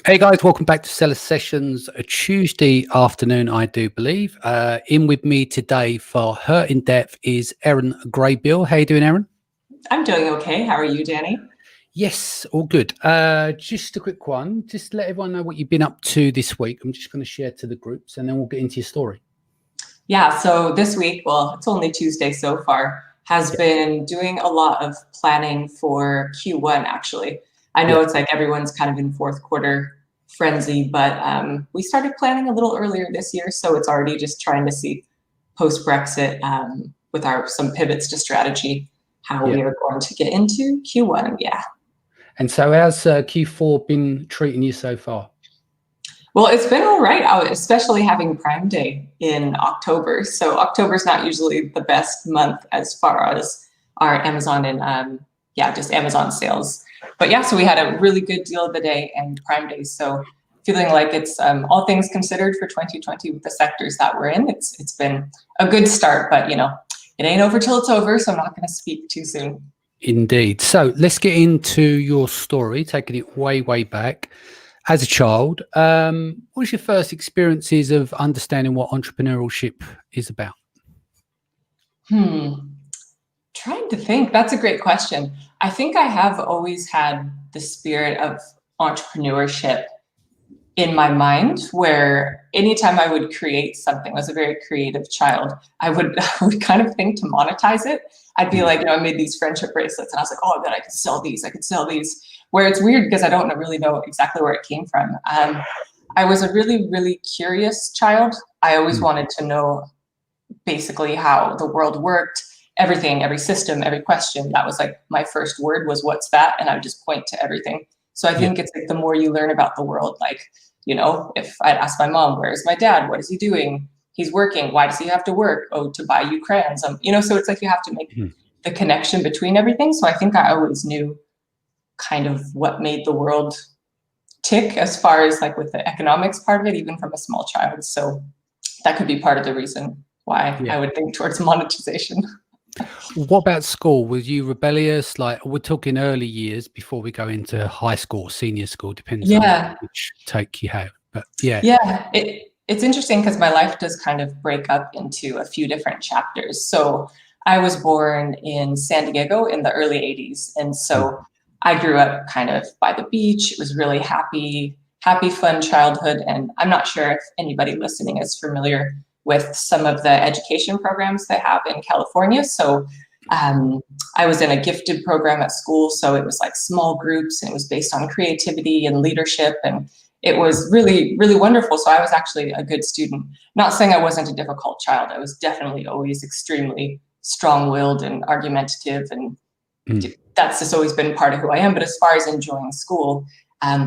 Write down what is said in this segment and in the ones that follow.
Hey guys, welcome back to Seller Sessions, a Tuesday afternoon, I do believe. In with me today for her in depth is Erin Graybill. How you doing, Erin? I'm doing okay. How are you, Danny? Yes, all good. Just a quick one. Just let everyone know what you've been up to this week. I'm just going to share to the groups and then we'll get into your story. Yeah, so this week, well, it's only Tuesday so far, has been doing a lot of planning for Q1, actually. I know it's like everyone's kind of in fourth quarter frenzy, but we started planning a little earlier this year, so it's already just trying to see post-Brexit with some pivots to strategy, how we are going to get into Q1, yeah. And so how's Q4 been treating you so far? Well, it's been all right, especially having Prime Day in October. So October's not usually the best month as far as our Amazon and just Amazon sales. But yeah, so we had a really good deal of the day and Prime Day. So feeling like it's all things considered for 2020 with the sectors that we're in, it's been a good start. But you know, it ain't over till it's over. So I'm not going to speak too soon. Indeed. So let's get into your story, taking it way back. As a child, what was your first experiences of understanding what entrepreneurship is about? Trying to think. That's a great question. I think I have always had the spirit of entrepreneurship in my mind, where anytime I would create something, I was a very creative child, I would kind of think to monetize it. I'd be like, you know, I made these friendship bracelets and I was like, oh, I bet I could sell these. I could sell these. Where it's weird because I don't really know exactly where it came from. I was a really curious child. I always wanted to know basically how the world worked, everything, every system, every question. That was like my first word was, what's that? And I would just point to everything. So I think it's like the more you learn about the world, like, you know, if I'd ask my mom, where's my dad? What is he doing? He's working. Why does he have to work? Oh, to buy you crayons. You know, so it's like you have to make the connection between everything. So I think I always knew kind of what made the world tick as far as like with the economics part of it, even from a small child. So that could be part of the reason why I would think towards monetization. What about school? Was you rebellious? Like, we're talking early years before we go into high school, senior school, depends on which take you have. But it's interesting because my life does kind of break up into a few different chapters. So I was born in San Diego in the early 80s. And so I grew up kind of by the beach. It was really happy, fun childhood. And I'm not sure if anybody listening is familiar with some of the education programs they have in California. So I was in a gifted program at school. So it was like small groups and it was based on creativity and leadership. And it was really wonderful. So I was actually a good student. Not saying I wasn't a difficult child. I was definitely always extremely strong-willed and argumentative. And that's just always been part of who I am. But as far as enjoying school,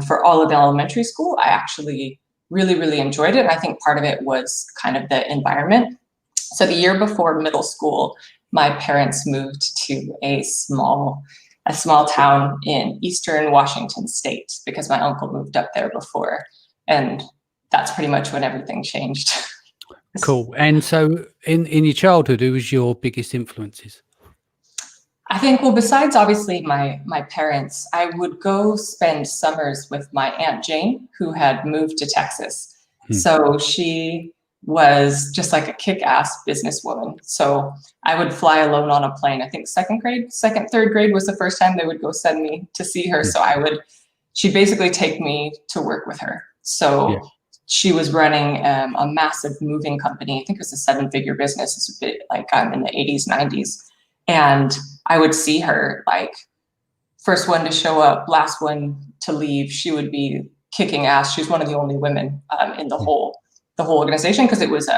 for all of elementary school, I actually really enjoyed it. And I think part of it was kind of the environment. So the year before middle school, my parents moved to a small town in eastern Washington state because my uncle moved up there before. And that's pretty much when everything changed. Cool. And so in your childhood, who was your biggest influences? I think, well, besides obviously my parents, I would go spend summers with my Aunt Jane, who had moved to Texas. So she was just like a kick-ass businesswoman. So I would fly alone on a plane. I think third grade was the first time they would go send me to see her. So she'd basically take me to work with her. So she was running a massive moving company. I think it was a 7-figure business. It's a bit like I'm in the 80s, 90s. And I would see her like first one to show up, last one to leave. She would be kicking ass. She was one of the only women in the whole organization because it was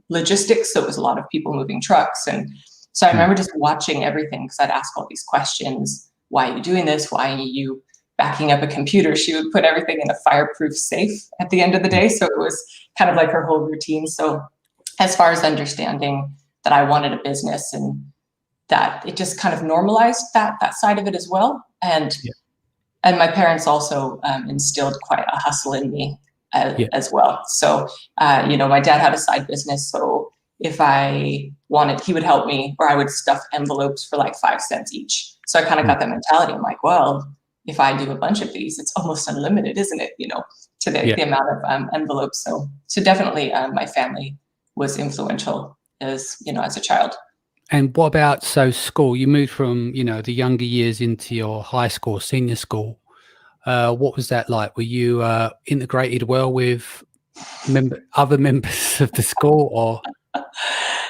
logistics. So it was a lot of people moving trucks. And so I remember just watching everything because I'd ask all these questions. Why are you doing this? Why are you backing up a computer? She would put everything in a fireproof safe at the end of the day. So it was kind of like her whole routine. So as far as understanding that I wanted a business and that it just kind of normalized that side of it as well. And my parents also instilled quite a hustle in me as well. So, you know, my dad had a side business. So if I wanted, he would help me, or I would stuff envelopes for like 5 cents each. So I kind of got that mentality. I'm like, well, if I do a bunch of these, it's almost unlimited, isn't it? To the amount of envelopes. So definitely my family was influential as a child. And what about school? You moved from the younger years into your high school, senior school. What was that like? Were you integrated well with other members of the school, or?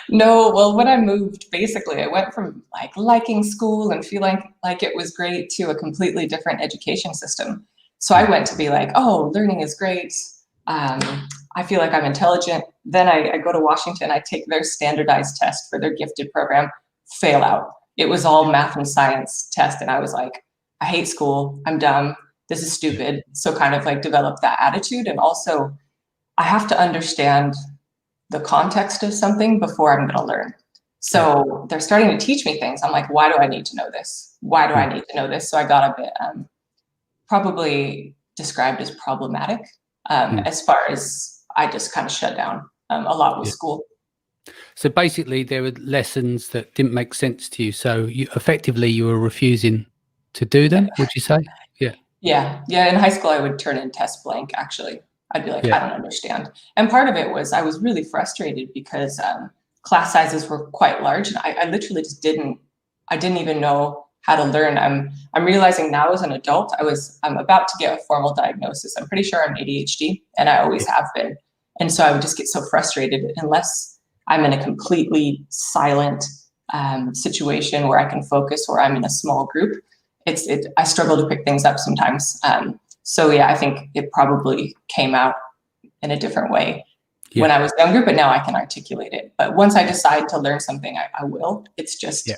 No, well, when I moved, basically, I went from like liking school and feeling like it was great to a completely different education system. So I went to be like, oh, learning is great. I feel like I'm intelligent. Then I go to Washington, I take their standardized test for their gifted program, fail out. It was all math and science test. And I was like, I hate school. I'm dumb. This is stupid. So kind of like develop that attitude. And also I have to understand the context of something before I'm going to learn. So they're starting to teach me things. I'm like, why do I need to know this? Why do I need to know this? So I got a bit probably described as problematic as far as I just kind of shut down a lot with school. So basically there were lessons that didn't make sense to you. So you were refusing to do them, would you say? Yeah. In high school, I would turn in test blank, actually. I'd be like, I don't understand. And part of it was I was really frustrated because class sizes were quite large. And I literally just didn't even know how to learn. I'm realizing now as an adult, I'm about to get a formal diagnosis. I'm pretty sure I'm ADHD, and I always have been. And so I would just get so frustrated unless I'm in a completely silent situation where I can focus, or I'm in a small group. I struggle to pick things up sometimes. So I think it probably came out in a different way when I was younger, but now I can articulate it. But once I decide to learn something, I will. It's just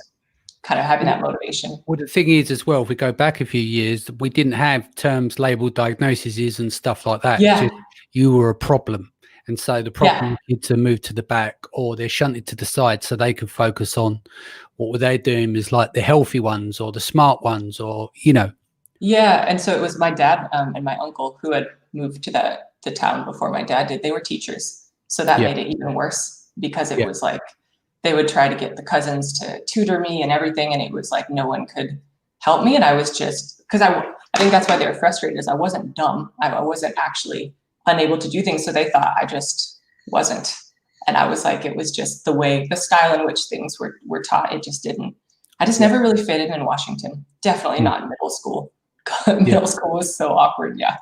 kind of having that motivation. Well, the thing is as well, if we go back a few years, we didn't have terms labeled diagnoses and stuff like that. Yeah. It's just, you were a problem. And so the problem needed to move to the back, or they're shunted to the side so they could focus on what were they doing is like the healthy ones or the smart ones, or, Yeah. And so it was my dad and my uncle who had moved to the town before my dad did. They were teachers. So that made it even worse because it was like they would try to get the cousins to tutor me and everything. And it was like no one could help me. And I was just, because I think that's why they were frustrated, is I wasn't dumb. I wasn't actually unable to do things. So they thought I just wasn't. And I was like, it was just the style in which things were taught. It just didn't. I just never really fit in Washington. Definitely not in middle school. Middle school was so awkward. Yeah.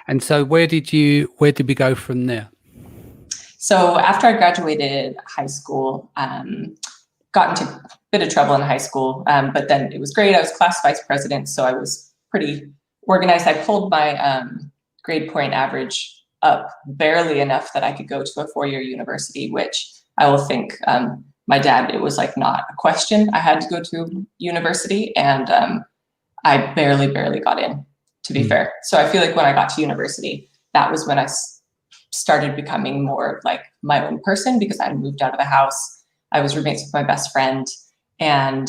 And so where did we go from there? So after I graduated high school, got into a bit of trouble in high school, but then it was great. I was class vice president, so I was pretty organized. I pulled my grade point average up barely enough that I could go to a 4-year university, which I will think my dad, it was like not a question. I had to go to university, and I barely got in, to be fair. So I feel like when I got to university, that was when I started becoming more like my own person, because I moved out of the house. I was roommates with my best friend, and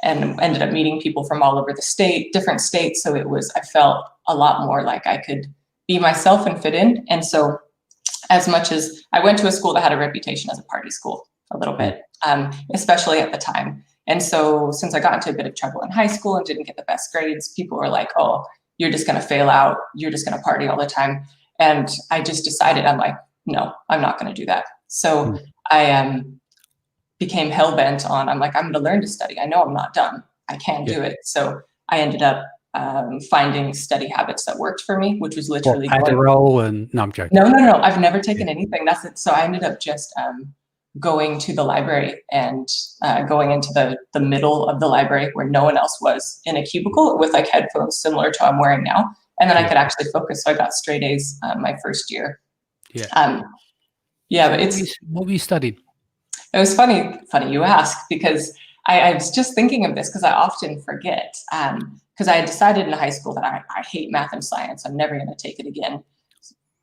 ended up meeting people from all over the state, different states. So I felt a lot more like I could be myself and fit in. And so as much as I went to a school that had a reputation as a party school a little bit, especially at the time. And so since I got into a bit of trouble in high school and didn't get the best grades, people were like, oh, you're just going to fail out. You're just going to party all the time. And I just decided, I'm like, no, I'm not going to do that. So I became hell-bent on, I'm like, I'm going to learn to study. I know I'm not dumb. I can do it. So I ended up finding study habits that worked for me, which was literally Adderall and no, I'm joking. No. I've never taken anything. That's it. So I ended up just going to the library and going into the middle of the library where no one else was, in a cubicle with like headphones similar to what I'm wearing now. And then I could actually focus. So I got straight A's my first year. But what were you studying? It was funny you ask, because I was just thinking of this because I often forget. Because I had decided in high school that I hate math and science. I'm never going to take it again.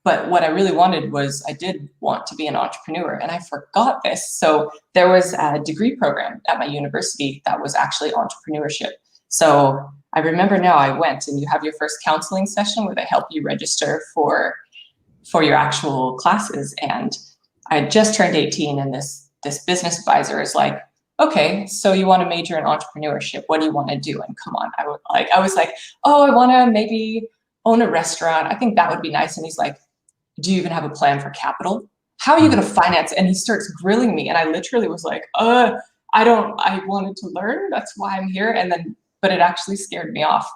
But what I really wanted was, I did want to be an entrepreneur, and I forgot this. So there was a degree program at my university that was actually entrepreneurship. So I remember now I went, and you have your first counseling session where they help you register for your actual classes. And I had just turned 18, and this business advisor is like, okay, so you want to major in entrepreneurship. What do you want to do? And come on, I was like, oh, I want to maybe own a restaurant. I think that would be nice. And he's like, do you even have a plan for capital? How are you going to finance? And he starts grilling me. And I literally was like, I wanted to learn. That's why I'm here. And then, but it actually scared me off.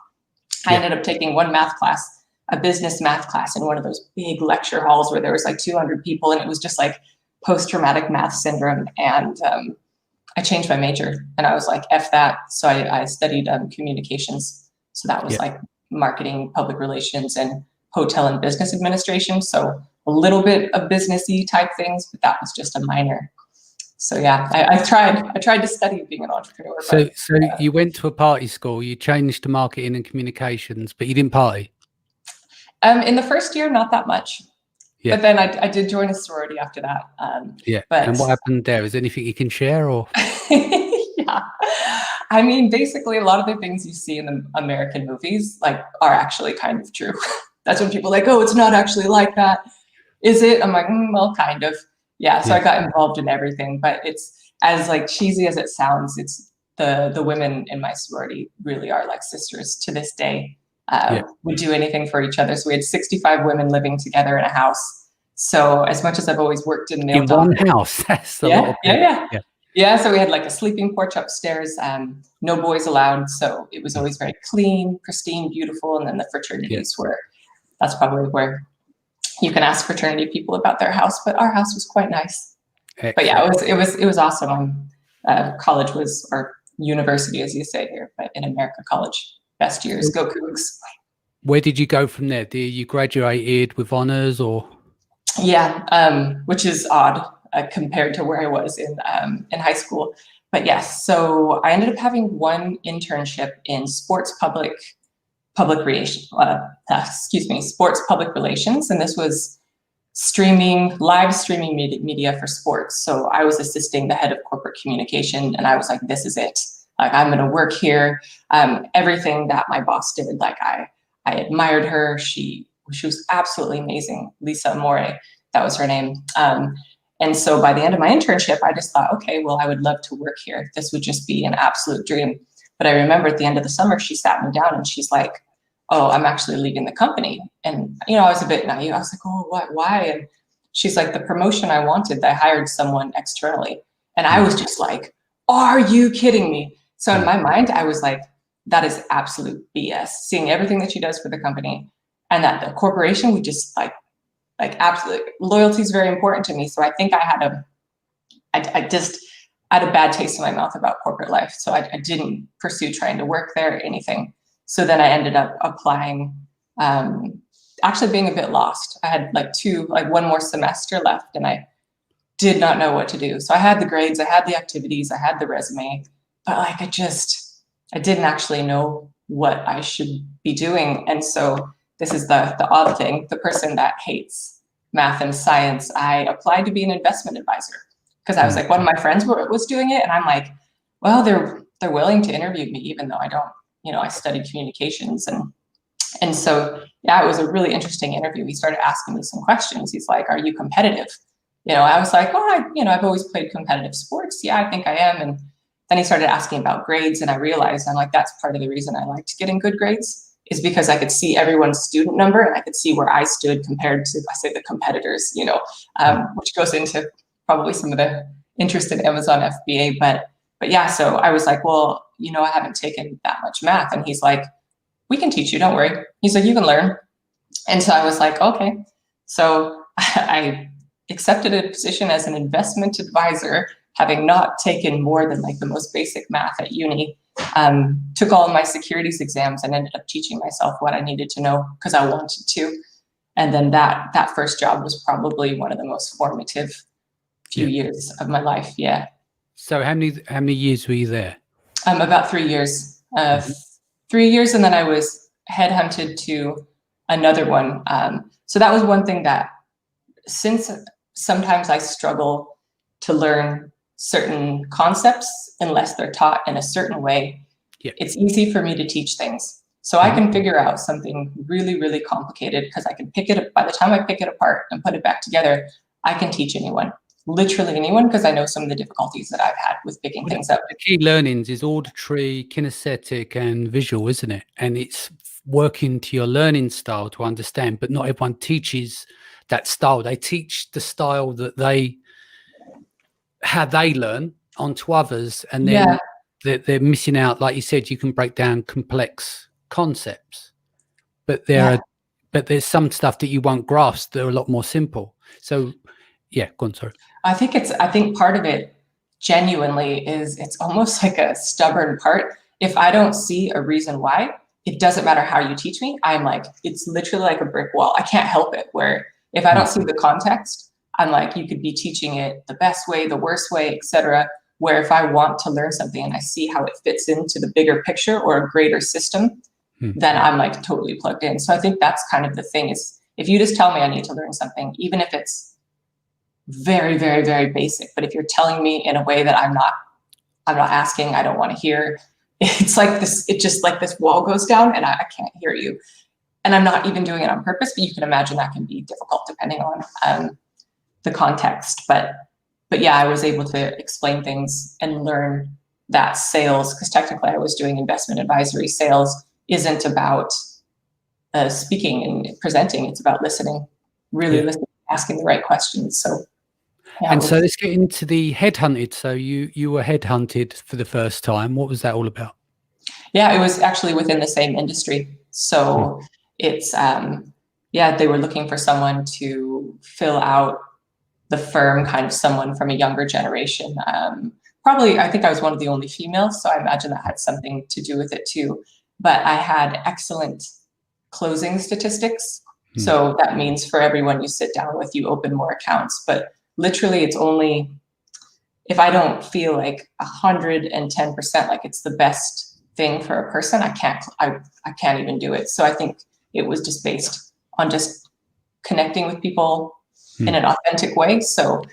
I ended up taking one math class, a business math class in one of those big lecture halls where there was like 200 people. And it was just like post-traumatic math syndrome. And I changed my major and I was like, F that. So I studied communications. So that was like marketing, public relations, and hotel and business administration. So a little bit of businessy type things, but that was just a minor. So yeah, I tried to study being an entrepreneur. So you went to a party school, you changed to marketing and communications, but you didn't party? In the first year, not that much. But then I did join a sorority after that. But and what happened there? Is there anything you can share or? Yeah. I mean, basically a lot of the things you see in the American movies like are actually kind of true. That's when people are like, oh, it's not actually like that. Is it? I'm like, well, kind of. Yeah. So I got involved in everything, but it's as like cheesy as it sounds, it's the women in my sorority really are like sisters to this day. Would do anything for each other. So we had 65 women living together in a house. So as much as I've always worked in nail one house, that's a lot of people. Yeah, so we had like a sleeping porch upstairs, no boys allowed. So it was always very clean, pristine, beautiful. And then the fraternities were, that's probably where you can ask fraternity people about their house, but our house was quite nice. Excellent. But yeah, it was awesome. College was, or university, as you say here, but in America, college, best years, go Cougs. Where did you go from there? Did you graduated with honors or? Yeah, which is odd compared to where I was in high school. But yes, so I ended up having one internship in sports public relations, sports public relations, and this was live streaming media for sports. So I was assisting the head of corporate communication, and I was like, this is it. Like, I'm going to work here. Everything that my boss did, like I admired her. She was absolutely amazing. Lisa Amore, that was her name. And so by the end of my internship, I just thought, okay, well, I would love to work here. This would just be an absolute dream. But I remember at the end of the summer, she sat me down and she's like, oh, I'm actually leaving the company. And, you know, I was a bit naive. I was like, oh, what, why? And she's like, the promotion I wanted, I hired someone externally. And I was just like, are you kidding me? So in my mind, I was like, that is absolute BS, seeing everything that she does for the company and that the corporation would just like absolutely, loyalty is very important to me. So I think I had I had a bad taste in my mouth about corporate life. So I didn't pursue trying to work there or anything. So then I ended up applying, actually being a bit lost. I had one more semester left and I did not know what to do. So I had the grades, I had the activities, I had the resume, but like I didn't actually know what I should be doing. And so this is the odd thing, the person that hates math and science, I applied to be an investment advisor because I was like, one of my friends was doing it. And I'm like, well, they're willing to interview me, even though I don't, I studied communications. And so, yeah, it was a really interesting interview. He started asking me some questions. He's like, are you competitive? I was like, well, I've always played competitive sports. Yeah, I think I am. And then he started asking about grades. And I realized I'm like, that's part of the reason I liked getting good grades is because I could see everyone's student number and I could see where I stood compared to, I say, the competitors, which goes into probably some of the interest in Amazon FBA. But yeah, so I was like, well, I haven't taken that much math. And he's like, we can teach you, don't worry. He's like, you can learn. And so I was like, okay. So I accepted a position as an investment advisor, having not taken more than like the most basic math at uni. Took all of my securities exams and ended up teaching myself what I needed to know because I wanted to. And then that first job was probably one of the most formative few years of my life. Yeah. So how many years were you there? About 3 years. 3 years, and then I was headhunted to another one. So that was one thing that, since sometimes I struggle to learn certain concepts unless they're taught in a certain way, it's easy for me to teach things. So I can figure out something really, really complicated because I can pick it up. By the time I pick it apart and put it back together, I can teach anyone. literally anyone, because I know some of the difficulties that I've had with picking things up. The key learnings is auditory, kinesthetic, and visual, isn't it? And it's working to your learning style to understand, but not everyone teaches that style. They teach the style that how they learn onto others, and then they're missing out. Like you said, you can break down complex concepts, but there's some stuff that you won't grasp that are a lot more simple. So yeah, go on, sorry. I think part of it genuinely is it's almost like a stubborn part. If I don't see a reason why, it doesn't matter how you teach me. I'm like, it's literally like a brick wall. I can't help it. Where if I don't see the context, I'm like, you could be teaching it the best way, the worst way, etc. Where if I want to learn something and I see how it fits into the bigger picture or a greater system, then I'm like totally plugged in. So I think that's kind of the thing is if you just tell me I need to learn something, even if it's very, very, very basic, but if you're telling me in a way that I'm not asking, I don't want to hear, it's like this, it just like this wall goes down and I can't hear you. And I'm not even doing it on purpose, but you can imagine that can be difficult depending on the context. But yeah, I was able to explain things and learn that sales, because technically I was doing investment advisory. Sales isn't about speaking and presenting. It's about listening, really listening, asking the right questions. So, yeah, and so let's get into the headhunted. So you were headhunted for the first time. What was that all about? Yeah, it was actually within the same industry. So it's, they were looking for someone to fill out the firm, kind of someone from a younger generation. Probably, I think I was one of the only females, so I imagine that had something to do with it too. But I had excellent closing statistics. So that means for everyone you sit down with, you open more accounts. But literally, it's only if I don't feel like 110%, like it's the best thing for a person, I can't even do it. So I think it was just based on just connecting with people in an authentic way. So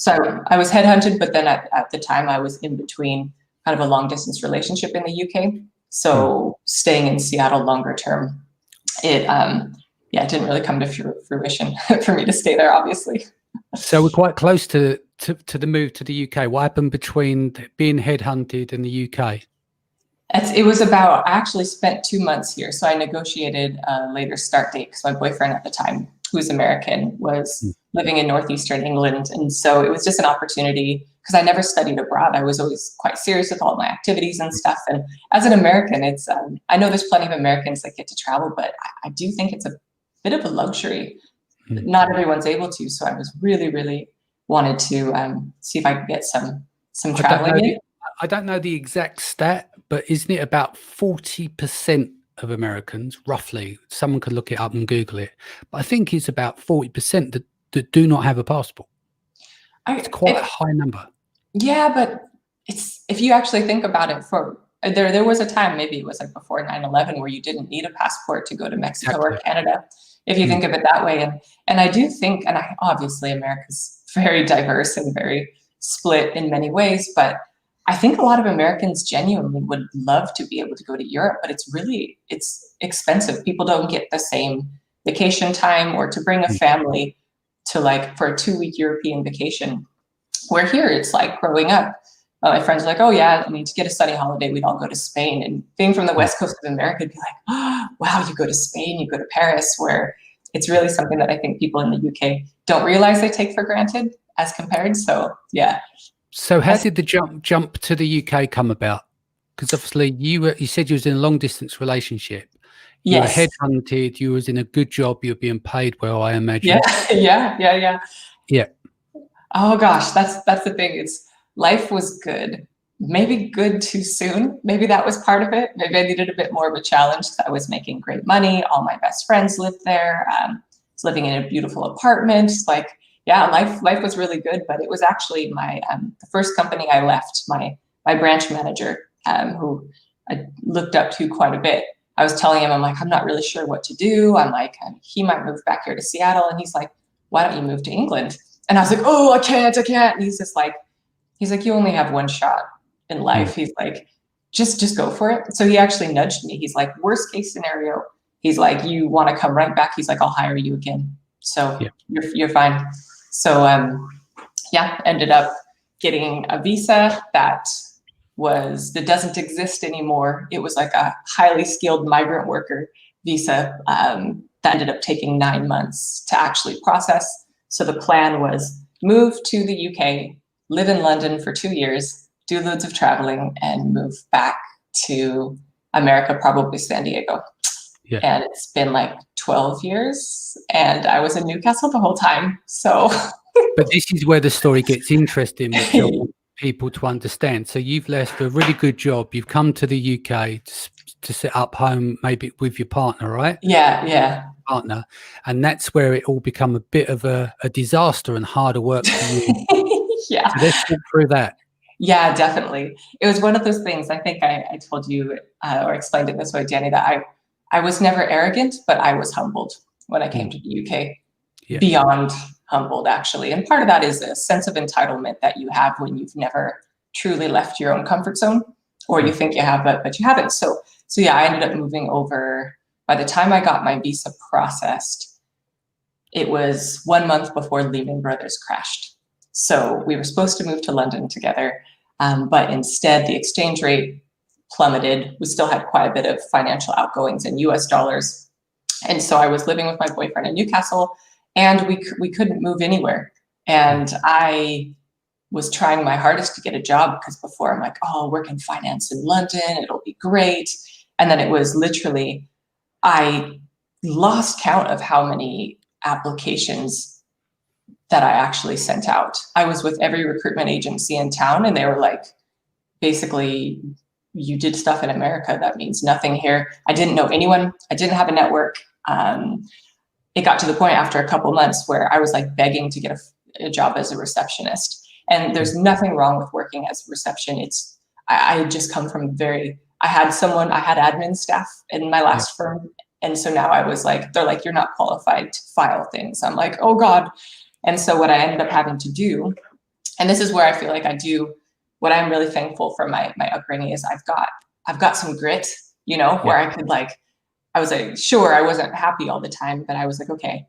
I was headhunted, but then at the time I was in between kind of a long distance relationship in the UK. So staying in Seattle longer term, it didn't really come to fruition for me to stay there, obviously. So we're quite close to the move to the UK. What happened between being headhunted and the UK? It was about, I actually spent 2 months here. So I negotiated a later start date because my boyfriend at the time, who's American, was living in northeastern England. And so it was just an opportunity because I never studied abroad. I was always quite serious with all my activities and stuff. And as an American, it's I know there's plenty of Americans that get to travel, but I do think it's a bit of a luxury. Not everyone's able to. So I was really, really wanted to see if I could get some traveling in. I don't know the exact stat, but isn't it about 40% of Americans, roughly? Someone could look it up and Google it. But I think it's about 40% that do not have a passport. It's quite a high number. Yeah, but it's if you actually think about it, there was a time, maybe it was like before 9/11, where you didn't need a passport to go to Mexico or Canada, if you think of it that way. And I do think, and obviously America's very diverse and very split in many ways, but I think a lot of Americans genuinely would love to be able to go to Europe, but it's expensive. People don't get the same vacation time, or to bring a family to for a 2-week European vacation. Where here it's like growing up, my friends are like, oh yeah, I mean, to get a sunny holiday, we'd all go to Spain. And being from the West Coast of America, it'd be like, oh, wow, you go to Spain, you go to Paris, where it's really something that I think people in the UK don't realize they take for granted as compared. So yeah. So how did the jump to the UK come about? Because obviously you said you was in a long distance relationship. You were headhunted. You was in a good job. You were being paid well, I imagine. Yeah. Oh gosh, that's the thing. Life was good. Maybe good too soon. Maybe that was part of it. Maybe I needed a bit more of a challenge. I was making great money. All my best friends lived there. I was living in a beautiful apartment. Life was really good. But it was actually the first company I left. My branch manager, who I looked up to quite a bit. I was telling him, I'm like, I'm not really sure what to do. I'm like, he might move back here to Seattle. And he's like, why don't you move to England? And I was like, oh, I can't. And he's just like, you only have one shot in life. He's like, just go for it. So he actually nudged me. He's like, worst case scenario. He's like, you want to come right back? He's like, I'll hire you again. So you're fine. So yeah, ended up getting a visa that doesn't exist anymore. It was like a highly skilled migrant worker visa that ended up taking 9 months to actually process. So the plan was move to the UK, live in London for 2 years, do loads of traveling, and move back to America, probably San Diego. Yeah. And it's been like 12 years, and I was in Newcastle the whole time. So, but this is where the story gets interesting, which I want people to understand. So you've left a really good job. You've come to the UK to set up home, maybe with your partner, right? Yeah. Partner, and that's where it all become a bit of a disaster and harder work for you. Yeah. So let's walk through that. Yeah, definitely. It was one of those things. I think I told you or explained it this way, Danny, that I was never arrogant, but I was humbled when I came to the UK. Yeah. Beyond humbled, actually. And part of that is a sense of entitlement that you have when you've never truly left your own comfort zone, or you think you have, but you haven't. So yeah, I ended up moving over. By the time I got my visa processed, it was 1 month before Lehman Brothers crashed. So we were supposed to move to London together, but instead the exchange rate plummeted. We still had quite a bit of financial outgoings in US dollars. And so I was living with my boyfriend in Newcastle, and we couldn't move anywhere. And I was trying my hardest to get a job, because before I'm like, oh, I'll work in finance in London, it'll be great. And then it was literally, I lost count of how many applications that I actually sent out. I was with every recruitment agency in town, and they were like, basically, you did stuff in America, that means nothing here. I didn't know anyone. I didn't have a network. It got to the point after a couple months where I was like begging to get a job as a receptionist. And there's nothing wrong with working as a reception. I had just come from I had admin staff in my last firm. And so now I was like, they're like, you're not qualified to file things. I'm like, oh God. And so what I ended up having to do, and this is where I feel like I do, what I'm really thankful for my upbringing is I've got some grit, where I could I was like, sure, I wasn't happy all the time, but I was like, okay,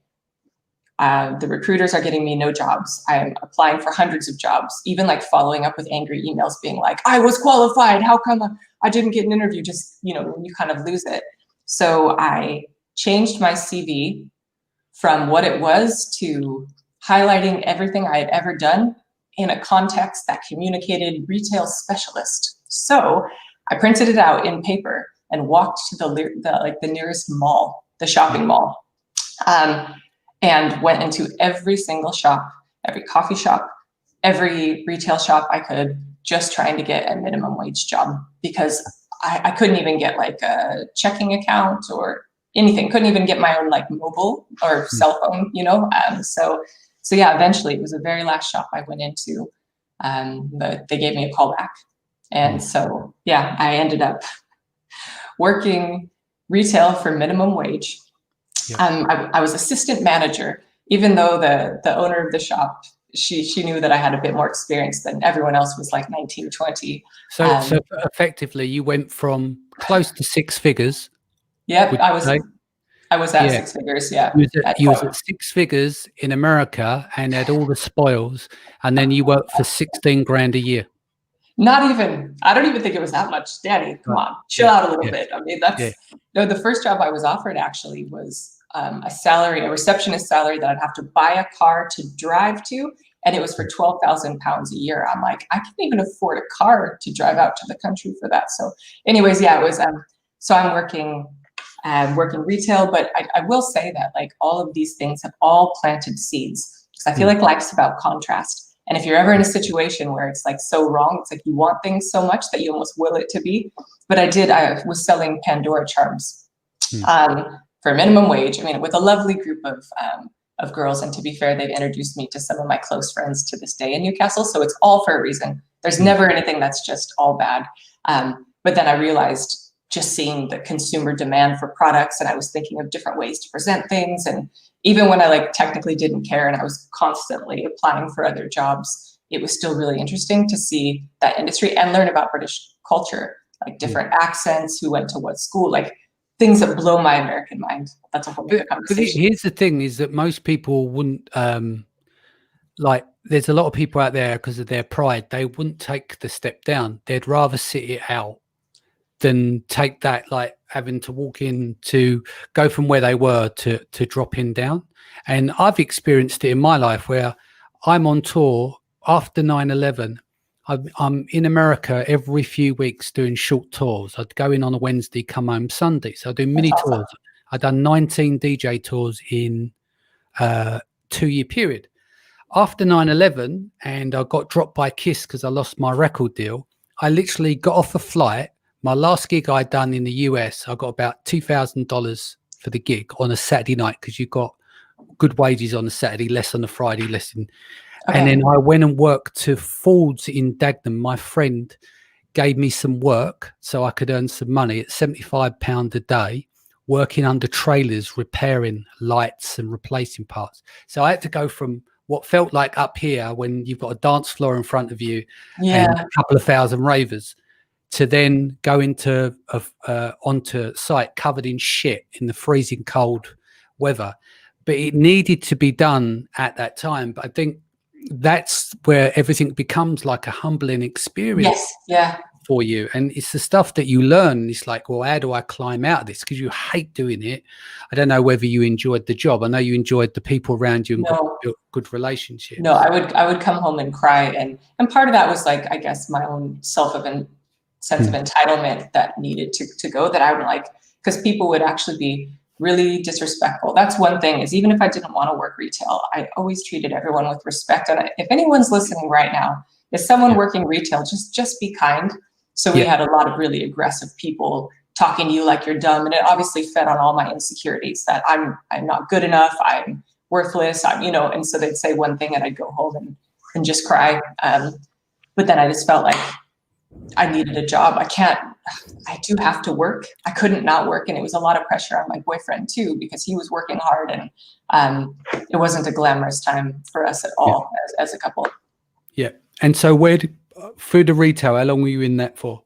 the recruiters are getting me no jobs. I'm applying for hundreds of jobs, even like following up with angry emails being like, I was qualified. How come I didn't get an interview? Just, when you kind of lose it. So I changed my CV from what it was to highlighting everything I had ever done in a context that communicated retail specialist. So I printed it out in paper and walked to the nearest mall, the shopping mall, and went into every single shop, every coffee shop, every retail shop I could, just trying to get a minimum wage job, because I couldn't even get like a checking account or anything. Couldn't even get my own like mobile or cell phone, So yeah, eventually it was the very last shop I went into. They gave me a call back. And so, yeah, I ended up working retail for minimum wage. I was assistant manager, even though the owner of the shop, she knew that I had a bit more experience than everyone else was like 19, 20. So effectively you went from close to six figures. Yep, I was at six figures, yeah. You was at six figures in America and had all the spoils, and then you worked for 16 grand a year. Not even. I don't even think it was that much. Danny, come on, chill out a little bit. I mean, no, the first job I was offered actually was a receptionist salary that I'd have to buy a car to drive to, and it was for £12,000 a year. I'm like, I can't even afford a car to drive out to the country for that. So anyways, yeah, it was, so I'm working retail, but I will say that like all of these things have all planted seeds, because I feel like life's about contrast. And if you're ever in a situation where it's like so wrong, it's like you want things so much that you almost will it to be. But I was selling Pandora charms for minimum wage. I mean, with a lovely group of girls. And to be fair, they've introduced me to some of my close friends to this day in Newcastle. So it's all for a reason. There's never anything that's just all bad. But then I realized, just seeing the consumer demand for products, and I was thinking of different ways to present things. And even when I like technically didn't care and I was constantly applying for other jobs, it was still really interesting to see that industry and learn about British culture, like different accents, who went to what school, like things that blow my American mind. That's a whole other conversation. But here's the thing, is that most people wouldn't, like there's a lot of people out there, because of their pride, they wouldn't take the step down. They'd rather sit it out than take that, like having to walk in to go from where they were to dropping down. And I've experienced it in my life where I'm on tour after 9/11. I'm in America every few weeks doing short tours. I'd go in on a Wednesday, come home Sunday. So I do mini tours. I've done 19 DJ tours in a 2-year period. After 9/11, and I got dropped by Kiss because I lost my record deal, I literally got off a flight. My last gig I'd done in the US, I got about $2,000 for the gig on a Saturday night, because you got good wages on a Saturday, less on a Friday, less in. Okay. And then I went and worked to Ford's in Dagenham. My friend gave me some work so I could earn some money at £75 a day, working under trailers, repairing lights and replacing parts. So I had to go from what felt like up here, when you've got a dance floor in front of you and a couple of thousand ravers, to then go into onto site covered in shit in the freezing cold weather. But it needed to be done at that time. But I think that's where everything becomes like a humbling experience. For you. And it's the stuff that you learn. It's like, well, how do I climb out of this? Because you hate doing it. I don't know whether you enjoyed the job. I know you enjoyed the people around you and got good relationships. No, I would come home and cry. And part of that was like, I guess, my own sense of entitlement that needed to go, that I would like, because people would actually be really disrespectful. That's one thing, is even if I didn't want to work retail, I always treated everyone with respect. And if anyone's listening right now, is someone working retail, just be kind. So we had a lot of really aggressive people talking to you like you're dumb. And it obviously fed on all my insecurities, that I'm not good enough, I'm worthless, and so they'd say one thing and I'd go home and just cry. But then I just felt like I needed a job. I do have to work. I couldn't not work. And it was a lot of pressure on my boyfriend too, because he was working hard, and it wasn't a glamorous time for us at all as a couple. Yeah. And so through the retail, how long were you in that for?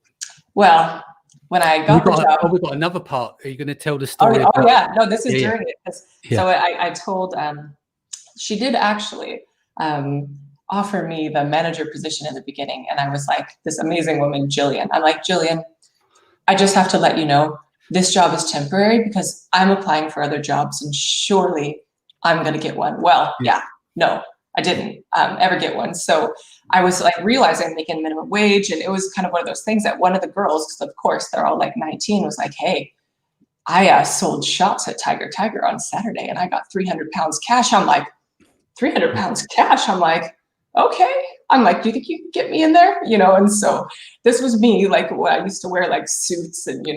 Well, when I got the job. We've got another part. Are you going to tell the story? Oh yeah. No, this is during it. So I told, she did actually offer me the manager position in the beginning. And I was like, this amazing woman, Jillian. I'm like, Jillian, I just have to let you know, this job is temporary because I'm applying for other jobs and surely I'm going to get one. Well, no, I didn't ever get one. So I was like realizing I'm making minimum wage. And it was kind of one of those things that one of the girls, because of course they're all like 19, was like, hey, I sold shots at Tiger on Saturday and I got 300 pounds cash. I'm like, 300 pounds cash? I'm like, okay. I'm like, do you think you can get me in there? And so this was me, like what I used to wear, like suits and,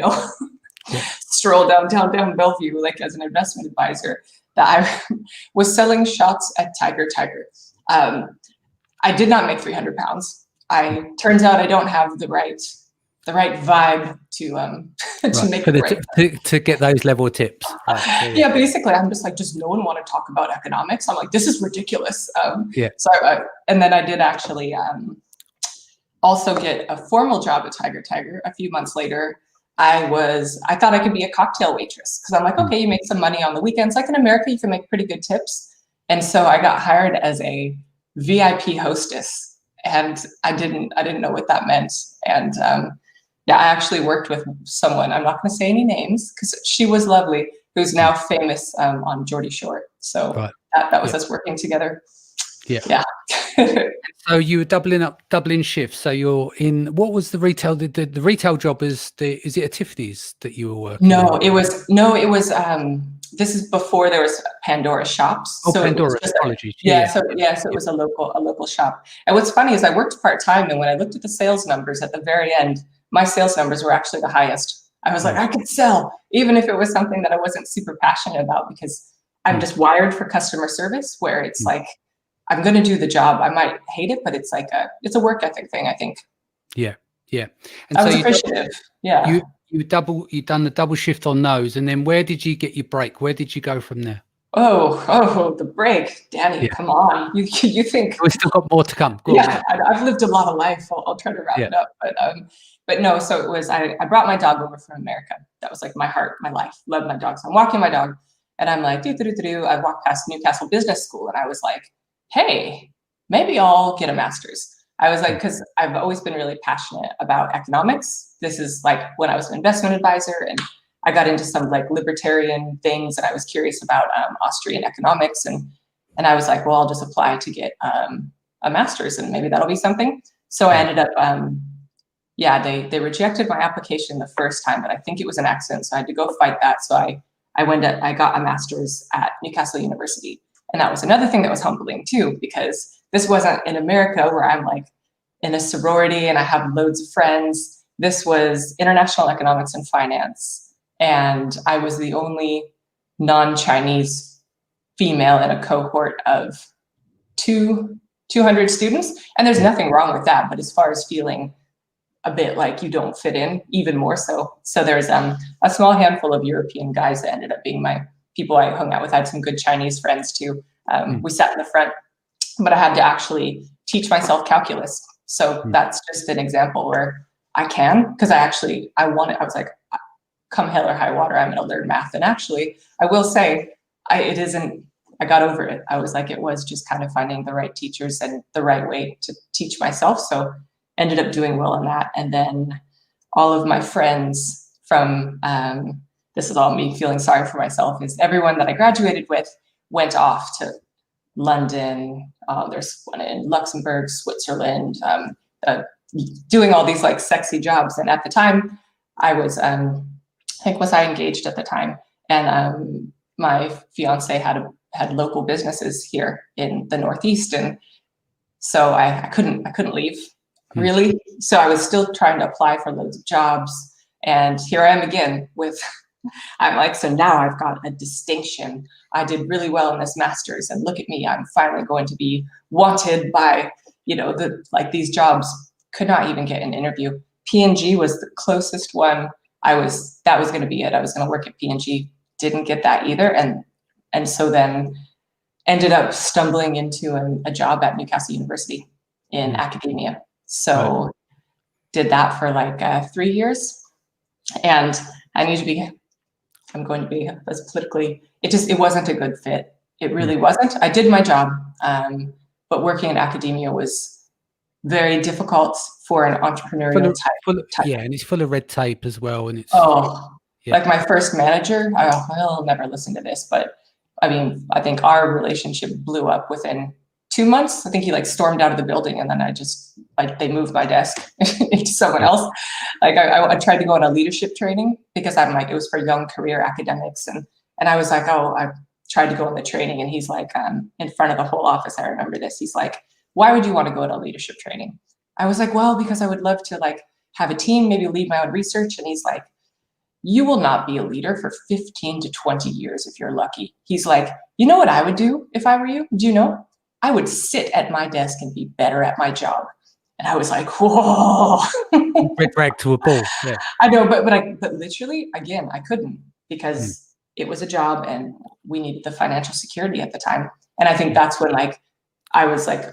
stroll downtown Bellevue, like as an investment advisor, that I was selling shots at Tiger. I did not make 300 pounds. Turns out I don't have the right vibe to make to get those level of tips. Yeah, basically, I'm just like, does no one want to talk about economics? I'm like, this is ridiculous. So and then I did actually also get a formal job at Tiger. A few months later, I thought I could be a cocktail waitress, because I'm like, okay, you make some money on the weekends. Like in America, you can make pretty good tips. And so I got hired as a VIP hostess, and I didn't know what that meant. And I actually worked with someone, I'm not going to say any names because she was lovely, who's now famous on Geordie Shore. So that was us working together. Yeah. So you were doubling shifts. So you're in, what was the retail? The retail job is it a Tiffany's that you were working? No, it was this is before there was Pandora shops. Oh, so Pandora, apologies. So it was a local shop. And what's funny is I worked part-time, and when I looked at the sales numbers at the very end, my sales numbers were actually the highest. I was like, I could sell, even if it was something that I wasn't super passionate about, because I'm just wired for customer service, where it's like, I'm going to do the job. I might hate it, but it's like it's a work ethic thing, I think. Yeah. And I was appreciative. You've done the double shift on those, and then where did you get your break? Where did you go from there? Oh, the break, Danny. Come on, you think we still got more to come? I've lived a lot of life. I'll try to wrap it up, but no. So it was. I brought my dog over from America. That was like my heart, my life. Love my dog. So I'm walking my dog, and I'm like, I walked past Newcastle Business School, and I was like, hey, maybe I'll get a master's. I was like, because I've always been really passionate about economics. This is like when I was an investment advisor, and I got into some like libertarian things, and I was curious about Austrian economics, and I was like, well, I'll just apply to get a master's, and maybe that'll be something. So I ended up, yeah, they rejected my application the first time, but I think it was an accident, so I had to go fight that. So I got a master's at Newcastle University, and that was another thing that was humbling too, because this wasn't in America where I'm like in a sorority and I have loads of friends. This was international economics and finance, and I was the only non-Chinese female in a cohort of 200 students, and there's nothing wrong with that. But as far as feeling a bit like you don't fit in, even more so. So there's a small handful of European guys that ended up being my people I hung out with. I had some good Chinese friends too. We sat in the front, but I had to actually teach myself calculus. So that's just an example where I can, because I was like, come hell or high water, I'm gonna learn math. And actually, I will say, I got over it. I was like, it was just kind of finding the right teachers and the right way to teach myself. So ended up doing well in that. And then all of my friends from, this is all me feeling sorry for myself, is everyone that I graduated with went off to London. There's one in Luxembourg, Switzerland, doing all these like sexy jobs. And at the time I was, I think was I engaged at the time. And my fiance had local businesses here in the Northeast. And so I couldn't leave. Really? So I was still trying to apply for loads of jobs. And here I am again with, I'm like, so now I've got a distinction. I did really well in this master's, and look at me, I'm finally going to be wanted by, these jobs. Could not even get an interview. P&G was the closest one. That was going to be it. I was going to work at P&G. Didn't get that either. And so then ended up stumbling into a job at Newcastle University in academia. So did that for like 3 years, and I'm going to be as politically, it wasn't a good fit. It really wasn't. I did my job, but working in academia was very difficult for an entrepreneurial type. Yeah, and it's full of red tape as well. And it's like my first manager, I'll never listen to this, but I mean, I think our relationship blew up within 2 months. I think he like stormed out of the building, and then they moved my desk to someone else. Like I tried to go on a leadership training because I'm like, it was for young career academics. And I was like, I tried to go on the training, and he's like, in front of the whole office, I remember this. He's like, why would you want to go to leadership training? I was like, well, because I would love to like have a team, maybe lead my own research. And he's like, you will not be a leader for 15 to 20 years if you're lucky. He's like, you know what I would do if I were you? Do you know? I would sit at my desk and be better at my job. And I was like, whoa. Red rag to a bull. Yeah. I know, but literally, again, I couldn't, because it was a job and we needed the financial security at the time. And I think that's when like, I was like,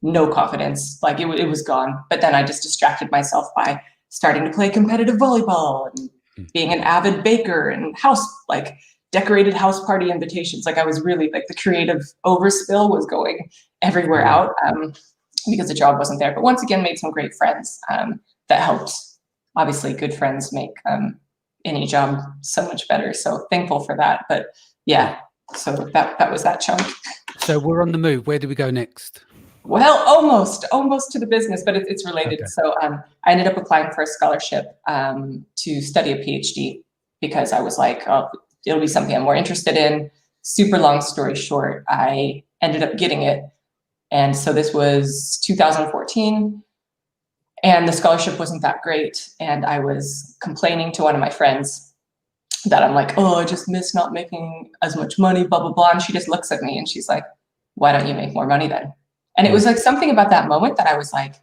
no confidence, like it was gone. But then I just distracted myself by starting to play competitive volleyball and being an avid baker and decorated house party invitations. Like I was really like the creative overspill was going everywhere out because the job wasn't there. But once again, made some great friends that helped. Obviously, good friends make any job so much better. So thankful for that. But yeah, so that was that chunk. So we're on the move. Where do we go next? Well, almost to the business, but it's related. Okay. So I ended up applying for a scholarship to study a PhD because I was like, oh, it'll be something I'm more interested in. Super long story short, I ended up getting it. And so this was 2014, and the scholarship wasn't that great. And I was complaining to one of my friends that I'm like, oh, I just miss not making as much money, blah, blah, blah. And she just looks at me and she's like, why don't you make more money then? And it was like something about that moment that I was like,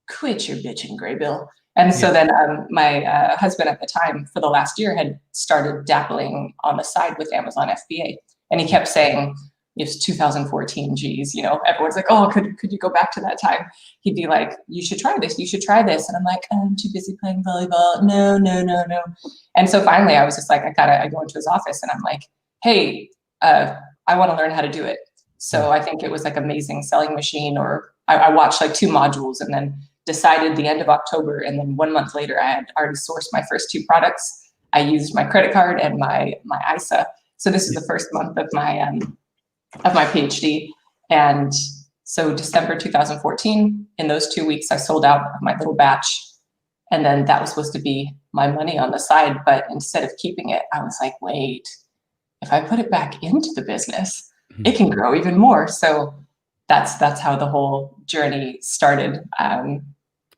quit your bitching, Graybill. And so then my husband at the time for the last year had started dabbling on the side with Amazon FBA. And he kept saying, it was 2014, geez, everyone's like, oh, could you go back to that time? He'd be like, you should try this, you should try this. And I'm like, I'm too busy playing volleyball. No. And so finally I was just like, I go into his office and I'm like, hey, I want to learn how to do it. So I think it was like Amazing Selling Machine, or I watched like 2 modules and then decided the end of October. And then 1 month later, I had already sourced my first 2 products. I used my credit card and my ISA. So this is the first month of my PhD. And so December 2014, in those 2 weeks, I sold out of my little batch. And then that was supposed to be my money on the side. But instead of keeping it, I was like, wait, if I put it back into the business, it can grow even more. So that's how the whole journey started.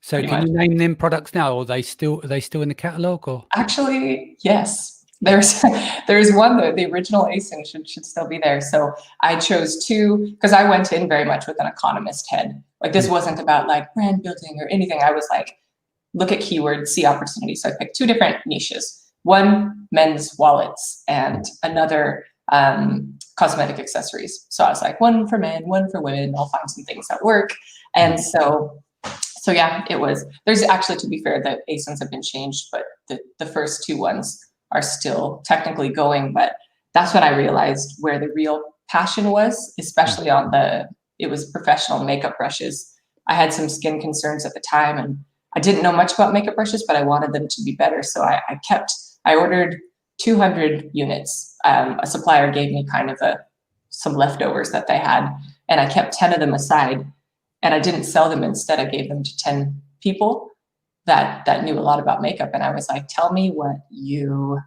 So can you name them products now, or are they still in the catalog? Or actually, yes, there's one, the original ASIN should still be there. So I chose 2 because I went in very much with an economist head. Like this wasn't about like brand building or anything. I was like, look at keywords, see opportunity. So I picked 2 different niches. One, men's wallets, and another cosmetic accessories. So I was like, one for men, one for women. I'll find some things that work. And so yeah, it was. There's actually, to be fair, the ASINs have been changed, but the first 2 ones are still technically going. But that's when I realized where the real passion was, especially on it was professional makeup brushes. I had some skin concerns at the time, and I didn't know much about makeup brushes, but I wanted them to be better. So I ordered 200 units. A supplier gave me kind of some leftovers that they had, and I kept 10 of them aside, and I didn't sell them. Instead, I gave them to 10 people that knew a lot about makeup. And I was like, tell me what you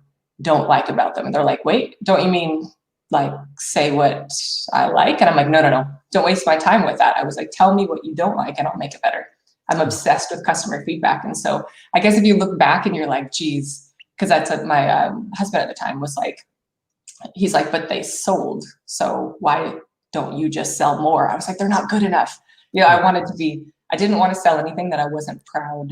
don't like about them. And they're like, wait, don't you mean like say what I like? And I'm like, no, don't waste my time with that. I was like, tell me what you don't like and I'll make it better. I'm obsessed with customer feedback. And so I guess if you look back and you're like, geez, because that's what my husband at the time was like, he's like, but they sold. So why don't you just sell more? I was like, they're not good enough. You know, I didn't want to sell anything that I wasn't proud,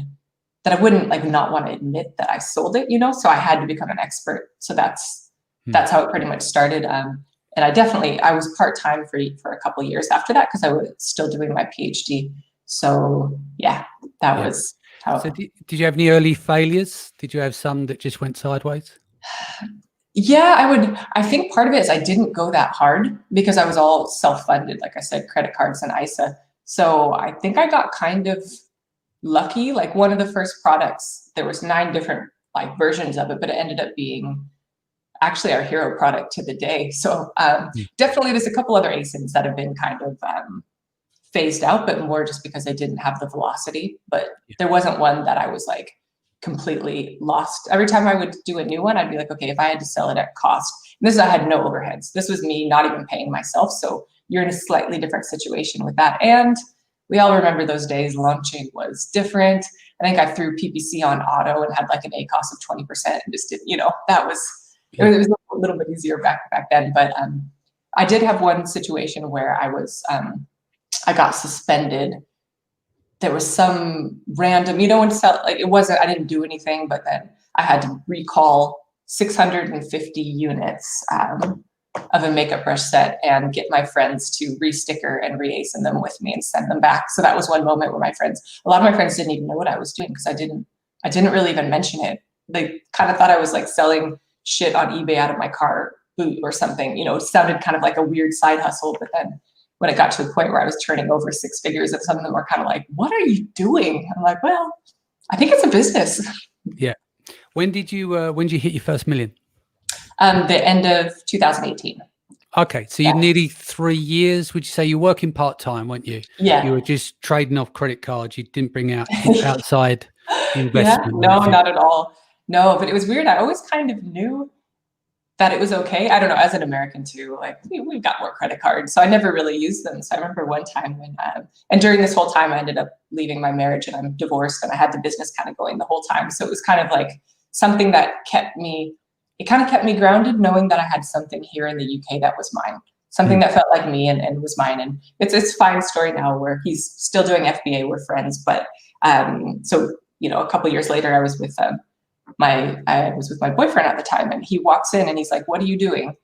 that I wouldn't like not want to admit that I sold it, you know? So I had to become an expert. So that's how it pretty much started. And I was part-time for a couple of years after that because I was still doing my PhD. So yeah, that was how. So did you have any early failures? Did you have some that just went sideways? Yeah, I think part of it is I didn't go that hard because I was all self-funded, like I said, credit cards and ISA. So I think I got kind of lucky. Like one of the first products, there was 9 different like versions of it, but it ended up being actually our hero product to the day. So definitely there's a couple other ASINs that have been kind of phased out, but more just because they didn't have the velocity. But there wasn't one that I was like completely lost. Every time I would do a new one, I'd be like, okay, if I had to sell it at cost, I had no overheads. This was me not even paying myself. So you're in a slightly different situation with that. And we all remember those days. Launching was different. I think I threw PPC on auto and had like an ACOS of 20% and just did, that was, it was a little bit easier back then. But I did have one situation where I got suspended. There was some random, I didn't do anything, but then I had to recall 650 units of a makeup brush set and get my friends to re-sticker and re-ASIN them with me and send them back. So that was one moment where a lot of my friends didn't even know what I was doing because I didn't really even mention it. They kind of thought I was like selling shit on eBay out of my car boot or something. It sounded kind of like a weird side hustle, but then when it got to the point where I was turning over 6 figures, and some of them were kind of like, what are you doing? I'm like, well, I think it's a business. Yeah. When did you hit your first million? The end of 2018. Okay. So you're nearly 3 years. Would you say you're working part-time, weren't you? Yeah. You were just trading off credit cards. You didn't bring out outside investment. Yeah, no, not at all. No, but it was weird. I always kind of knew that it was okay. I don't know, as an American too, like we've got more credit cards. So I never really used them. So I remember one time when, and during this whole time I ended up leaving my marriage and I'm divorced and I had the business kind of going the whole time. So it was kind of like something that kept me grounded, knowing that I had something here in the UK that was mine, something that felt like me and was mine. And it's a fine story now where he's still doing FBA, we're friends. But so, a couple of years later I was with my boyfriend at the time, and he walks in and he's like, what are you doing?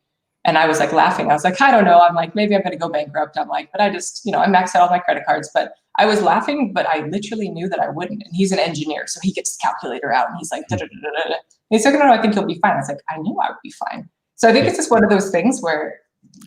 And I was like laughing. I was like, I don't know. I'm like, maybe I'm going to go bankrupt. I'm like, but I just, I maxed out all my credit cards, but I was laughing, but I literally knew that I wouldn't. And he's an engineer. So he gets the calculator out and he's like, da, da, da, da, da. And he's like, no, I think you'll be fine. I was like, I knew I would be fine. So I think it's just one of those things where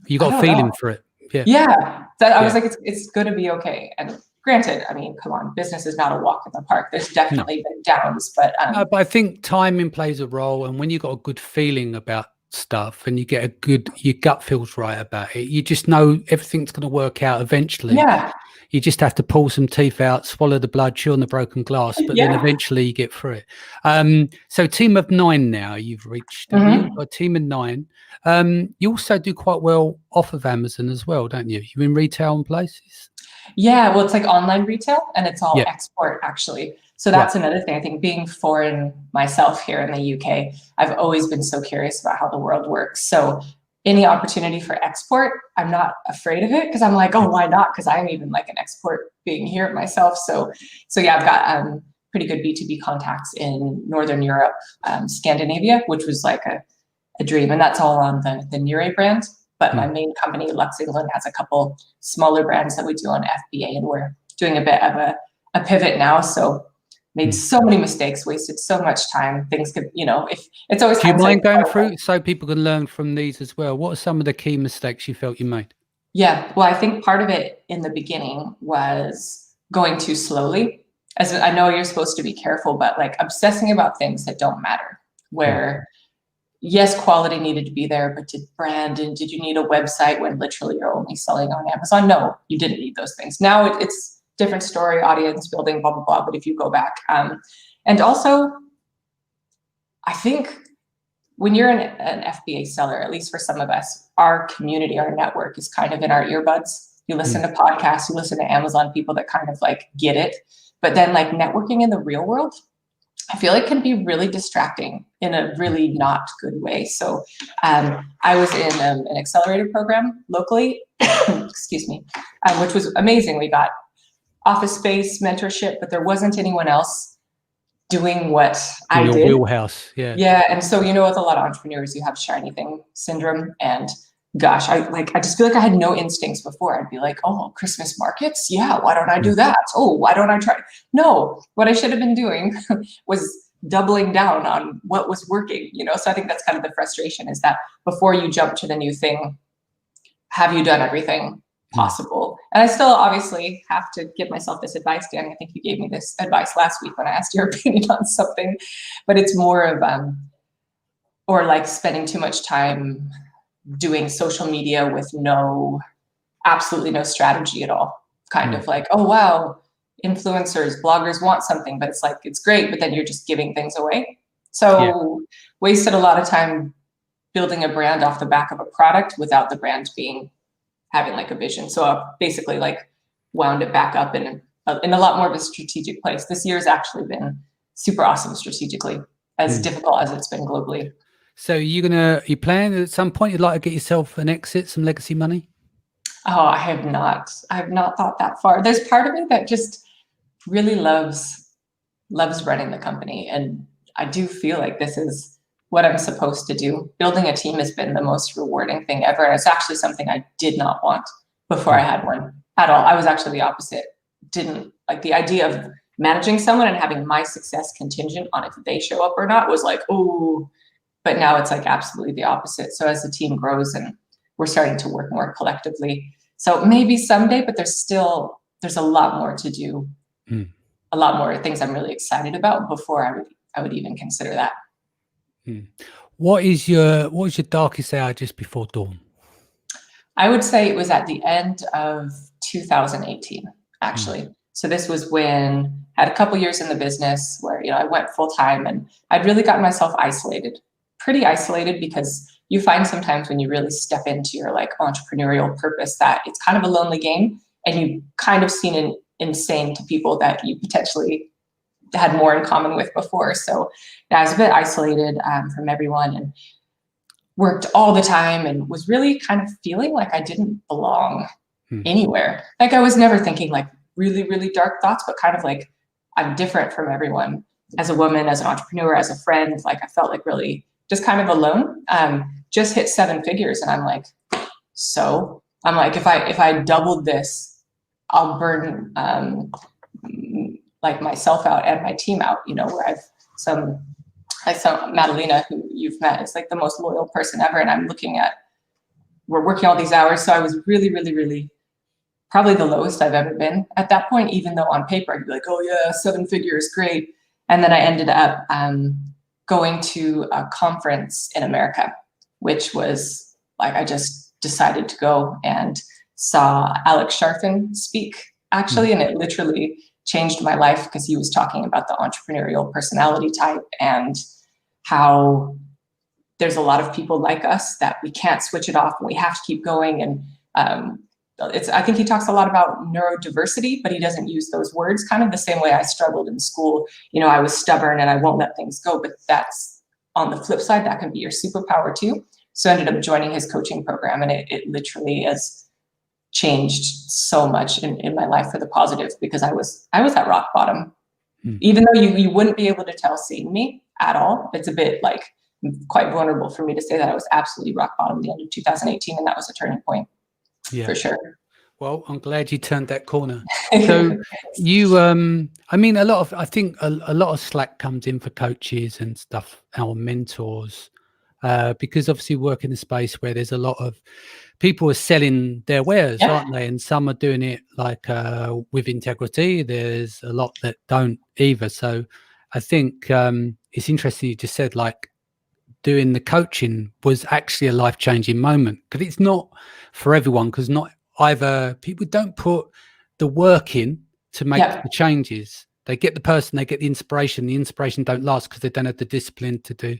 you got a feeling for it. Yeah. Yeah. So I was like, it's going to be okay. And granted, I mean, come on, business is not a walk in the park. There's definitely been downs, but no, but I think timing plays a role, and when you got a good feeling about stuff and you get your gut feels right about it, you just know everything's going to work out eventually. yeah. You just have to pull some teeth out, swallow the blood, chew on the broken glass, but then Yeah. eventually you get through it. So team of 9 now you've reached, have you? A team of 9. You also do quite well off of Amazon as well, don't you? You're in retail and places? Yeah, well, it's like online retail and it's all Yeah. export actually. So that's another thing. I think being foreign myself here in the UK, I've always been so curious about how the world works. So any opportunity for export, I'm not afraid of it because I'm like, oh, why not? Because I'm even like an export being here myself. So yeah, I've got pretty good B2B contacts in Northern Europe, Scandinavia, which was like a dream. And that's all on the Nure brand. But my main company, Lux England, has a couple smaller brands that we do on FBA, and we're doing a bit of a pivot now. So made so many mistakes, wasted so much time. Things could, if it's always. Do you mind going through so people can learn from these as well? What are some of the key mistakes you felt you made? Yeah, well, I think part of it in the beginning was going too slowly. As I know you're supposed to be careful, but like obsessing about things that don't matter, where yes, quality needed to be there, but did brand and did you need a website when literally you're only selling on Amazon? No, you didn't need those things. Now it's different story, audience building, blah, blah, blah. But if you go back, and also, I think when you're an FBA seller, at least for some of us, our community, our network is kind of in our earbuds. You listen to podcasts, you listen to Amazon people that kind of like get it. But then like networking in the real world, I feel like can be really distracting in a really not good way. So I was in an accelerator program locally, excuse me, which was amazing. We got office space, mentorship, but there wasn't anyone else doing what I your did. Wheelhouse, yeah. Yeah, and so with a lot of entrepreneurs, you have shiny thing syndrome, and gosh, I just feel like I had no instincts before. I'd be like, oh, Christmas markets? Yeah, why don't I do that? Oh, why don't I try? No, what I should have been doing was doubling down on what was working, So I think that's kind of the frustration, is that before you jump to the new thing, have you done everything possible? And I still obviously have to give myself this advice, Danny. I think you gave me this advice last week when I asked your opinion on something, but it's more of, or like spending too much time doing social media with absolutely no strategy at all. Kind of like, oh, wow, influencers, bloggers want something, but it's like, it's great, but then you're just giving things away. So wasted a lot of time building a brand off the back of a product without the brand having like a vision. So I basically like wound it back up in a lot more of a strategic place. This year has actually been super awesome strategically, as difficult as it's been globally. So you plan at some point you'd like to get yourself an exit, some legacy money? Oh, I have not thought that far. There's part of me that just really loves running the company. And I do feel like this is what I'm supposed to do. Building a team has been the most rewarding thing ever. And it's actually something I did not want before I had one at all. I was actually the opposite. Didn't like the idea of managing someone and having my success contingent on if they show up or not was like, oh, but now it's like absolutely the opposite. So as the team grows and we're starting to work more collectively, so maybe someday, but there's a lot more to do, a lot more things I'm really excited about before I would even consider that. What was your darkest hour just before dawn? I would say it was at the end of 2018, actually. So this was when I had a couple years in the business where, I went full time and I'd really gotten myself pretty isolated, because you find sometimes when you really step into your like entrepreneurial purpose that it's kind of a lonely game, and you kind of seem insane to people that you potentially had more in common with before. So I was a bit isolated from everyone and worked all the time and was really kind of feeling like I didn't belong anywhere. Like I was never thinking like really, really dark thoughts, but kind of like I'm different from everyone. As a woman, as an entrepreneur, as a friend, like I felt like really just kind of alone. Just hit 7 figures, and I'm like, if I doubled this, I'll burn like myself out and my team out. Where I've some Madalena, who you've met, is like the most loyal person ever, and I'm looking at we're working all these hours. So I was really, really, really probably the lowest I've ever been at that point, even though on paper I'd be like, oh yeah, 7 figures, great. And then I ended up going to a conference in America, which was like, I just decided to go and saw Alex Sharfin speak actually. And it literally changed my life because he was talking about the entrepreneurial personality type and how there's a lot of people like us that we can't switch it off and we have to keep going. And I think he talks a lot about neurodiversity, but he doesn't use those words, kind of the same way I struggled in school. You know, I was stubborn and I won't let things go, but that's on the flip side, that can be your superpower too. So I ended up joining his coaching program, and it literally has changed so much in my life for the positive, because I was at rock bottom. Even though you wouldn't be able to tell seeing me at all. It's a bit like quite vulnerable for me to say that I was absolutely rock bottom at the end of 2018, and that was a turning point. Yeah, for sure. Well, I'm glad you turned that corner. So you, I mean, I think a lot of slack comes in for coaches and stuff, our mentors, because obviously we work in a space where there's a lot of people are selling their wares, aren't they? And some are doing it like with integrity. There's a lot that don't either. So I think it's interesting you just said like doing the coaching was actually a life-changing moment, because it's not for everyone, because not either people don't put the work in to make the changes. They get the person, they get the inspiration don't last because they don't have the discipline to do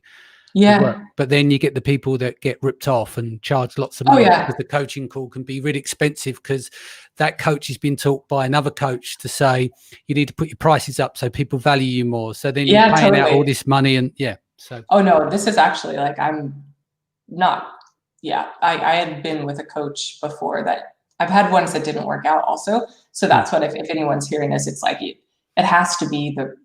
the work. But then you get the people that get ripped off and charge lots of money because the coaching call can be really expensive, because that coach has been taught by another coach to say you need to put your prices up so people value you more. So then you're paying out all this money and so. Oh no, this is actually like, I'm not, I had been with a coach before that I've had ones that didn't work out also. So that's what, if anyone's hearing this, it's like, it has to be the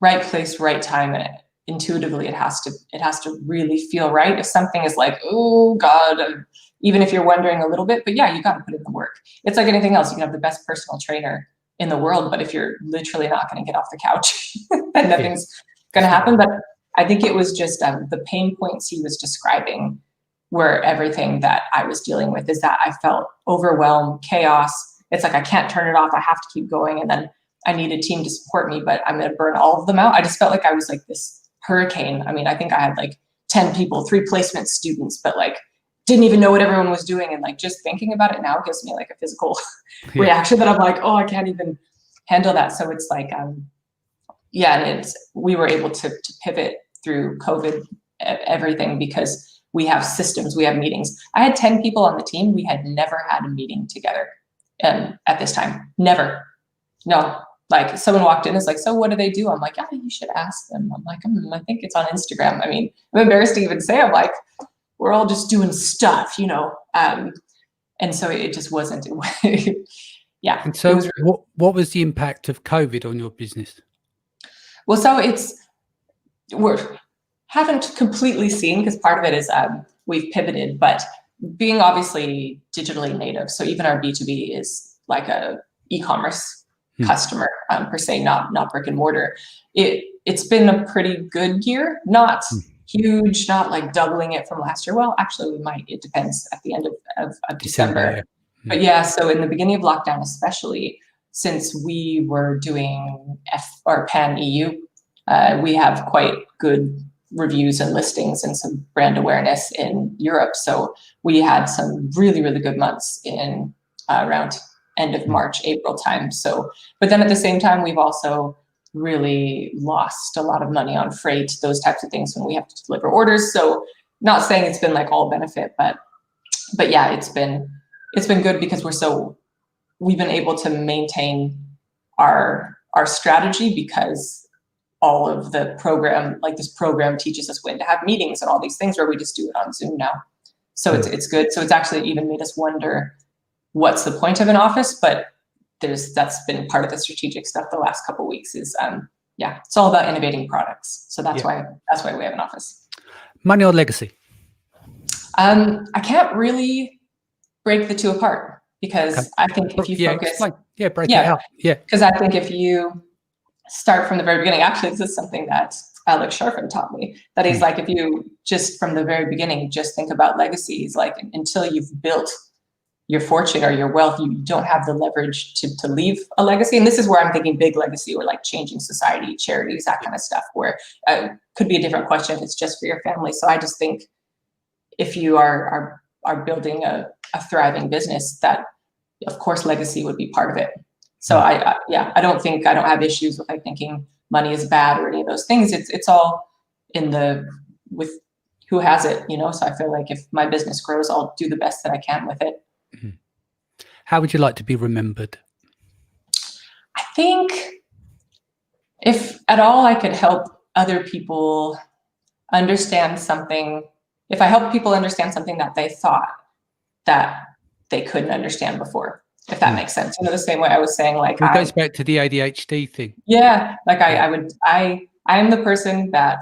right place, right time. And intuitively it has to really feel right. If something is like, oh God, even if you're wondering a little bit, but you got to put in the work. It's like anything else. You can have the best personal trainer in the world, but if you're literally not going to get off the couch, then nothing's going to happen. But I think it was just the pain points he was describing were everything that I was dealing with, is that I felt overwhelmed, chaos. It's like, I can't turn it off. I have to keep going. And then I need a team to support me, but I'm going to burn all of them out. I just felt like I was like this hurricane. I mean, I think I had like 10 people, 3 placement students, but like didn't even know what everyone was doing. And like, just thinking about it now gives me like a physical reaction that I'm like, oh, I can't even handle that. So it's like, and we were able to pivot through COVID, everything, because we have systems, we have meetings. I had 10 people on the team. We had never had a meeting together at this time. Never. No. Like, someone walked in, it's like, so what do they do? I'm like, you should ask them. I'm like, I think it's on Instagram. I mean, I'm embarrassed to even say, I'm like, we're all just doing stuff, you know? And so it just wasn't. And so what was the impact of COVID on your business? Well, so we haven't completely seen, because part of it is we've pivoted, but being obviously digitally native. So even our B2B is like a e-commerce customer per se, not brick and mortar. It's been a pretty good year, not huge, not like doubling it from last year. Well, actually we might, it depends at the end of December. But so in the beginning of lockdown, especially since we were doing pan EU, we have quite good reviews and listings and some brand awareness in Europe. So we had some really, really good months in around end of March, April time. So, but then at the same time, we've also really lost a lot of money on freight, those types of things when we have to deliver orders. So not saying it's been like all benefit, but it's been good, because we've been able to maintain our strategy, because all of the program, like this program teaches us when to have meetings and all these things, where we just do it on Zoom now. So it's good. So it's actually even made us wonder, what's the point of an office? But that's been part of the strategic stuff the last couple of weeks is, it's all about innovating products. So that's why we have an office. Money or legacy? I can't really break the two apart, because I think if you focus, break it out. Because I think if you start from the very beginning, actually, this is something that Alex Sharfin taught me, that he's like, if you just from the very beginning, just think about legacies, like until you've built your fortune or your wealth, you don't have the leverage to leave a legacy. And this is where I'm thinking big legacy, or like changing society, charities, that kind of stuff, where could be a different question if it's just for your family. So I just think if you are building a thriving business, that of course legacy would be part of it. So I don't have issues with like thinking money is bad or any of those things. It's all with who has it, you know? So I feel like if my business grows, I'll do the best that I can with it. How would you like to be remembered? I think if at all I could help other people understand something, if I help people understand something that they thought that they couldn't understand before, if that makes sense. You know, the same way I was saying, like, it goes back to the ADHD thing. Yeah, like I am the person that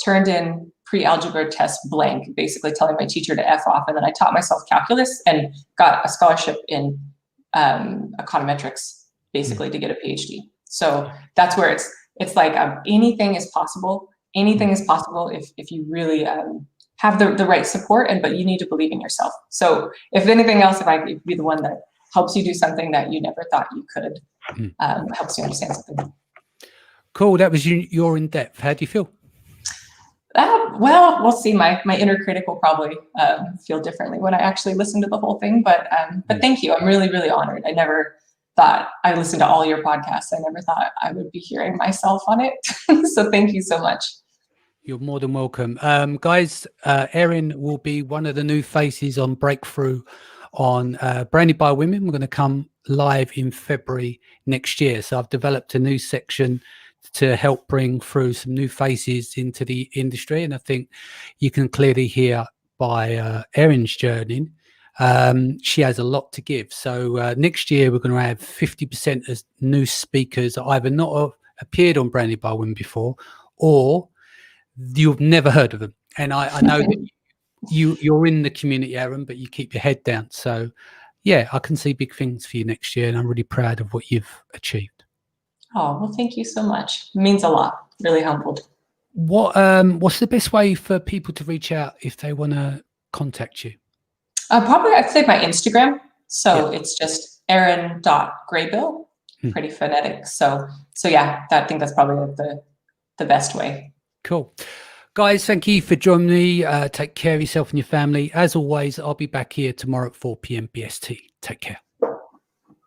turned in pre-algebra test blank, basically telling my teacher to F off. And then I taught myself calculus and got a scholarship in econometrics, basically to get a PhD. So that's where it's like anything is possible. Anything is possible if you really have the right support, but you need to believe in yourself. So if anything else, if I could be the one that helps you do something that you never thought you could, helps you understand something. Cool. That was your in depth. How do you feel? Well, we'll see. My inner critic will probably feel differently when I actually listen to the whole thing. But thank you. I'm really, really honored. I never thought I listened to all your podcasts. I never thought I would be hearing myself on it. So thank you so much. You're more than welcome. Guys, Erin will be one of the new faces on Breakthrough on Branded by Women. We're going to come live in February next year. So I've developed a new section to help bring through some new faces into the industry. And I think you can clearly hear by Erin's journey, she has a lot to give. So next year, we're going to have 50% as new speakers that either not have appeared on Branded by Women before, or you've never heard of them. And I know that you're in the community, Erin, but you keep your head down. So yeah, I can see big things for you next year, and I'm really proud of what you've achieved. Oh, well, thank you so much. It means a lot. Really humbled. What's the best way for people to reach out if they want to contact you? Probably I'd say my Instagram. So it's just Erin.Graybill. Pretty phonetic. So yeah, I think that's probably the best way. Cool. Guys, thank you for joining me. Take care of yourself and your family. As always, I'll be back here tomorrow at 4 p.m. BST. Take care.